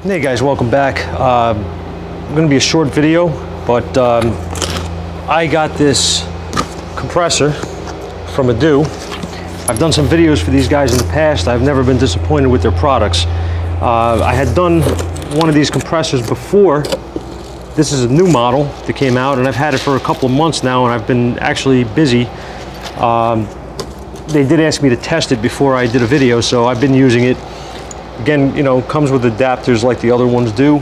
Hey guys, welcome back. Going to be a short video, but I got this compressor from Adew. I've done some videos for these guys in the past. I've never been disappointed with their products. I had done one of these compressors before. This is a new model that came out, and I've had it for a couple of months now, and I've been actually busy. They did ask me to test it before I did a video, so I've been using it. Again, you know, comes with adapters like the other ones do.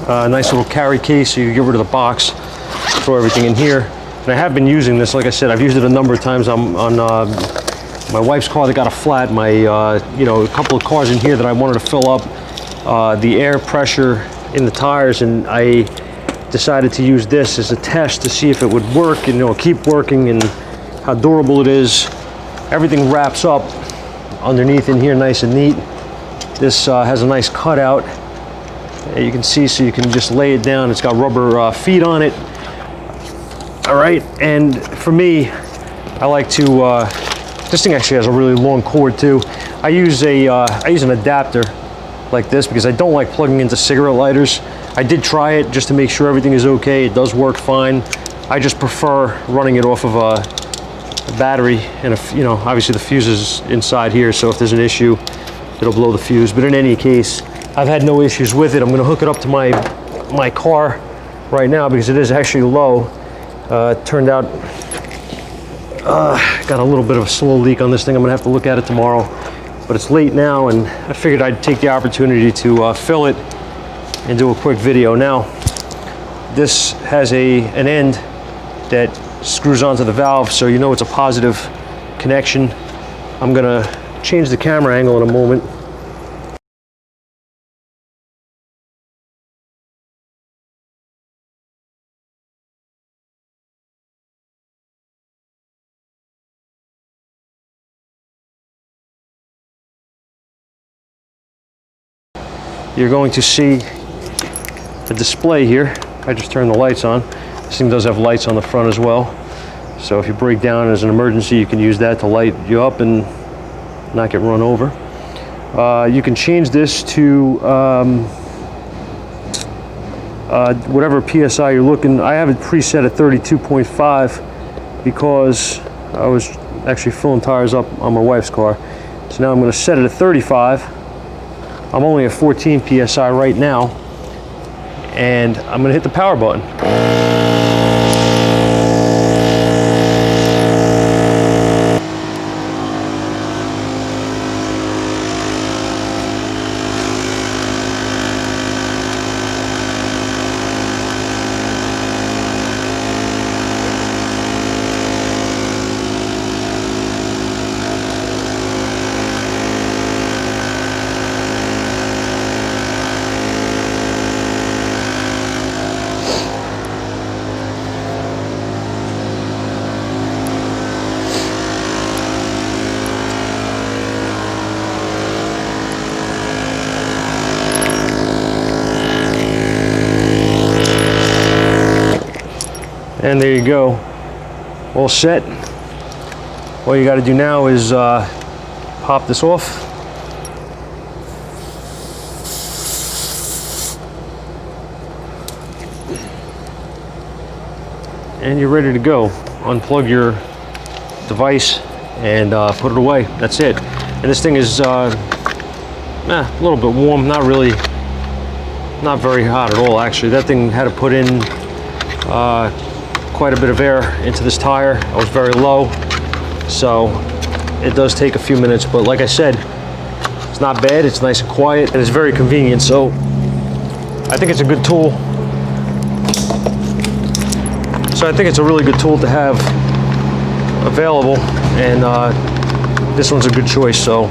Nice little carry case, so you get rid of the box, throw everything in here. And I have been using this, like I said, I've used it a number of times on my wife's car that got a flat, my, you know, a couple of cars in here that I wanted to fill up the air pressure in the tires, and I decided to use this as a test to see if it would work, and, you know, keep working, and how durable it is. Everything wraps up underneath in here nice and neat. This has a nice cutout, you can see, so you can just lay it down. It's got rubber feet on it. All right, and for me, I like to, this thing actually has a really long cord too. I use an adapter like this because I don't like plugging into cigarette lighters. I did try it just to make sure everything is okay. It does work fine. I just prefer running it off of a battery, and you know, obviously the fuse is inside here, so if there's an issue, it'll blow the fuse. But in any case, I've had no issues with it. I'm going to hook it up to my car right now because it is actually low. It turned out got a little bit of a slow leak on this thing. I'm going to have to look at it tomorrow, but it's late now, and I figured I'd take the opportunity to fill it and do a quick video. Now, this has an end that screws onto the valve, so you know it's a positive connection. I'm going to change the camera angle in a moment. You're going to see the display here. I just turned the lights on. This thing does have lights on the front as well. So if you break down as an emergency, you can use that to light you up and not get run over. You can change this to whatever PSI you're looking. I have it preset at 32.5 because I was actually filling tires up on my wife's car. So now I'm going to set it at 35. I'm only at 14 PSI right now, and I'm going to hit the power button. And there you go, all set. All you got to do now is pop this off. And you're ready to go. Unplug your device and put it away. That's it. And this thing is a little bit warm, not very hot at all actually. That thing had to put in quite a bit of air into this tire. I was very low, so it does take a few minutes, but like I said, it's not bad. It's nice and quiet, and it's very convenient, so I think it's a good tool. So I think it's a really good tool to have available, and this one's a good choice. So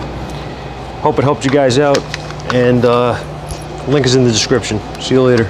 hope it helped you guys out, and link is in the description. See you later.